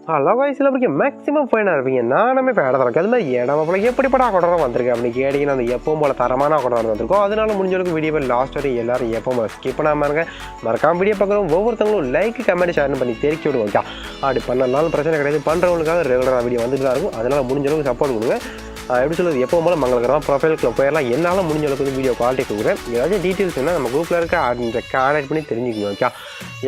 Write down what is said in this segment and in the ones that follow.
Hello guys எல்லாருக்கும் maximum ஃபைனாக இருப்பீங்க. நானுமே இப்போ இடம் தரேன். அது மாதிரி இடம் போல எப்படிப்பட்ட கொடரம் வந்திருக்கேன் அப்படின்னு கேட்டிங்கன்னா அந்த எப்பவும் போல் தரமான கொடரம் வந்திருக்கும். அதனால முடிஞ்சளவுக்கு வீடியோவை லாஸ்ட் வரையும் எல்லாரும் எப்போ ஸ்கிப் பண்ணாமல் இருங்க. மறக்காம வீடியோ பார்க்குறோம் ஒவ்வொருத்தவங்களும் லைக் கமெண்ட் ஷேர் பண்ணி தெரிவிச்சு விடுவோம். அப்படி பண்ணனாலும் பிரச்சனை கிடையாது. பண்ணுறவங்களுக்காக ரெகுலராக வீடியோ வந்துட்டு தான் இருக்கும். அதனால் முடிஞ்சளவுக்கு சப்போர்ட் கொடுங்க. எப்படி சொல்லுறது, எப்போ போல மங்களகரமாக ப்ரொஃபைலுக்குள்ள போயிடலாம். என்னால் முடிஞ்ச அளவுக்கு வீடியோ குவாலிட்டி கொடுக்குறேன். ஏதாச்சும் டீட்டெயில்ஸ் வேணால் நம்ம குரூப்பில் இருக்க இந்த கான்டாக்ட் பண்ணி தெரிஞ்சுக்கணும். ஓகே,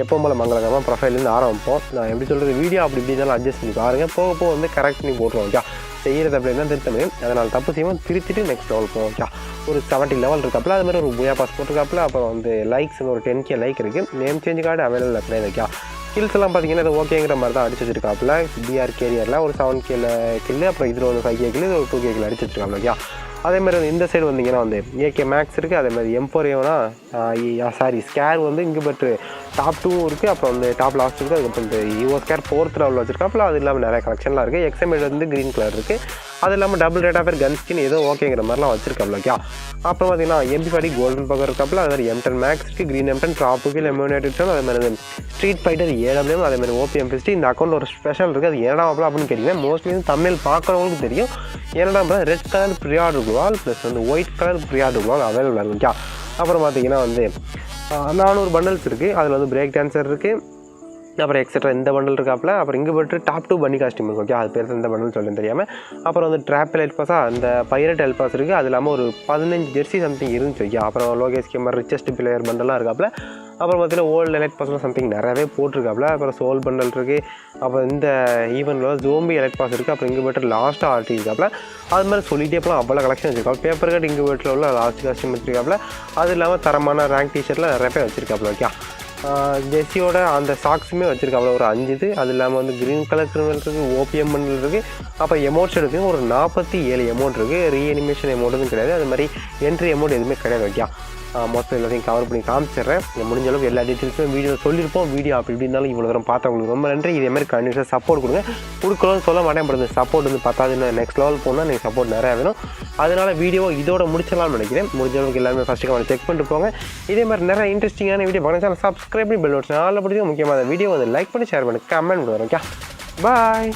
எப்போ போல மங்களகரமாக ப்ரொஃபைல்லேருந்து ஆரம்பிப்போம். நான் எப்படி சொல்கிறது, வீடியோ அப்படி இப்படி இருந்தாலும் அட்ஜஸ்ட் பண்ணி பாருங்கள். போக போக வந்து கரெக்ட் பண்ணி போட்டுருவோம். ஓகே, செய்கிறது அப்படி இருந்தால் திருத்த முடியும். அதனால் தப்பு செய்வோம், திருத்திட்டு நெக்ஸ்ட் லெவல் போவோம். ஓகே, ஒரு 70 லெவல் இருக்காப்புல, அது மாதிரி ஒரு புயா பாஸ் போட்டிருக்காப்புல. அப்புறம் வந்து லைக்ஸ் ஒரு 10K லைக் இருக்குது. நேம் சேஞ்ச் கார்டு அவைலபிள் கிடையாது. ஓகே, ஸ்கில்ஸ் எல்லாம் பார்த்தீங்கன்னா இது ஓகேங்கிற மாதிரி தான் அடிச்சு வச்சிருக்காப்புல. பிஆர் கேரியரில் ஒரு 7K கில்லு, அப்புறம் இதில் ஒரு 5K கில்லு, இது ஒரு 2K கில்லு அடிச்சு வச்சிருக்காப்புல. ஓகே, அதே மாதிரி வந்து இந்த சைடு வந்தீங்கன்னா வந்து AK மேக்ஸ் இருக்குது. அதே மாதிரி M4A ஸ்கேர் வந்து இங்கே பட்டு டாப் 2 இருக்குது. அப்புறம் வந்து டாப் லாஸ்ட் இருக்குது. அதுக்கப்புறம் இந்த யூஓ ஸ்கேர் 4th லெவலில் வச்சிருக்காப்புல. அது இல்லாமல் நிறைய கலெக்ஷன்லாம் இருக்குது. XM8 வந்து க்ரீன் கலர் இருக்குது. அது இல்லாமல் double rate of gun skin ஏதோ ஓகேங்கிற மாதிரிலாம் வச்சிருக்காப்புல. ஓகே, அப்புறம் பார்த்தீங்கன்னா MP40 கோல்டன் பக்கம் இருக்காப்புல. அது மாதிரி M10 மேக்ஸ் இருக்குது, க்ரீன் M10 ட்ராப்புக்கு M1 அதே மாதிரி ஸ்ட்ரீட் ஃபைட்டர் 7 அதே மாதிரி OPM50. இந்த அக்கௌண்ட் ஒரு ஸ்பெஷல் இருக்குது. அது என்னடா அப்படின்னு கேட்டிங்கன்னா மோஸ்ட்லி வந்து தமிழ் பார்க்குறவங்களுக்கு தெரியும். என்னடா ரெட் கலர் ப்ரியார்டு குவால் ப்ளஸ் வந்து ஒயிட் கலர் ப்ரியார்டு குவால் அவைலபிளாக இருக்கும். அப்புறம் பார்த்தீங்கன்னா வந்து 400 பண்டல்ஸ் இருக்குது. அதில் வந்து பிரேக் டான்சர் இருக்குது. அப்புறம் எக்ஸட்ரா இந்த பண்டல் இருக்காப்புல. அப்புறம் இங்கே போய்ட்டு டாப் 2 பன்னி காஸ்டியூம் இருக்கும். ஓகே, அது பேர் இந்த பண்டல் சொல்லுன்னு தெரியாமல். அப்புறம் வந்து ட்ராப் எலைட் பாஸாக அந்த பைரட் எல் பாஸ் இருக்குது. அது இல்லாமல் ஒரு 15 ஜெர்சி சம்திங் இருந்துச்சு. ஓகே, அப்புறம் லோகேஷ் கேமர் ரிச்சஸ்ட் பிளேயர் பண்டலாம் இருக்காப்புல. அப்புறம் பார்த்தீங்கன்னா ஓல்டு எலைட் பாஸ்லாம் சம்திங் நிறையவே போட்டிருக்காப்புல. அப்புறம் சோல் பண்டல் இருக்குது. அப்புறம் இந்த ஈவெண்ட்டில் ஜோம்பி எலைட் பாஸ் இருக்குது. அப்புறம் இங்கே போய்ட்டு லாஸ்ட்டாக ஆர்டி இருக்காப்புல. அது மாதிரி சொல்லிகிட்டே போகலாம். அவ்வளோ கலெக்ஷன் வச்சிருக்காங்க. பேப்பர் கட் இங்கே போய்ட்டில் உள்ள லாஸ்ட் காஸ்டியூம் வச்சிருக்காப்புல. அது இல்லாமல் தரமான ரேங்க் டிஷர்ட்டில் நிறைய பேர் வச்சிருக்காப்புல. ஓகே, ஜெர்சியோட அந்த சாக்ஸுமே வச்சுருக்காப்புல ஒரு 5 இது. அது இல்லாமல் வந்து க்ரீன் கலர் கிரிமினல் இருக்குது, OPM பண்டல் இருக்குது. அப்புறம் எமௌண்ட்ஸ் இருக்குது. ஒரு 47 எமௌண்ட் இருக்குது. ரீஅனிமேஷன் எமௌண்ட்டும் கிடையாது. அது மாதிரி என்ட்ரி எமௌண்ட் எதுவுமே கிடையாது. ஓகே, மொத்தம் எல்லாத்தையும் கவர் பண்ணி காமிச்சிடுறேன். முடிஞ்ச அளவுக்கு எல்லா டீட்டெயில்ஸுமே வீடியோ சொல்லியிருப்போம். வீடியோ அப்படி இப்படி இருந்தாலும் இவ்வளோ தூரம் பார்த்தவங்களுக்கு ரொம்ப நன்றி. இதேமாதிரி கண்டிப்பாக சப்போர்ட் கொடுங்க. கொடுக்கணும்னு சொல்ல மாட்டேன், பட் சப்போர்ட் வந்து பத்தாதுன்னு நெக்ஸ்ட் லெவல் போனால் நீங்கள் சப்போர்ட் நிறையா வேணும். அதனால் வீடியோ இதோட முடிச்சலாம்னு நினைக்கிறேன். முடிஞ்ச அளவுக்கு எல்லாருமே ஃபஸ்ட்டு கமெண்ட் செக் பண்ணிட்டு போங்க. இதே மாதிரி நிறைய இன்ட்ரெஸ்டிங்கான வீடியோ பார்க்க சேனல் சப்ஸ்கிரைப் பண்ணி பெல் பட்டன் ஆல் பிடிக்கும். முக்கியமாக வீடியோ வந்து லைக் பண்ணி ஷேர் பண்ணி கமெண்ட் பண்ணுறேன். ஓகே, பாய்.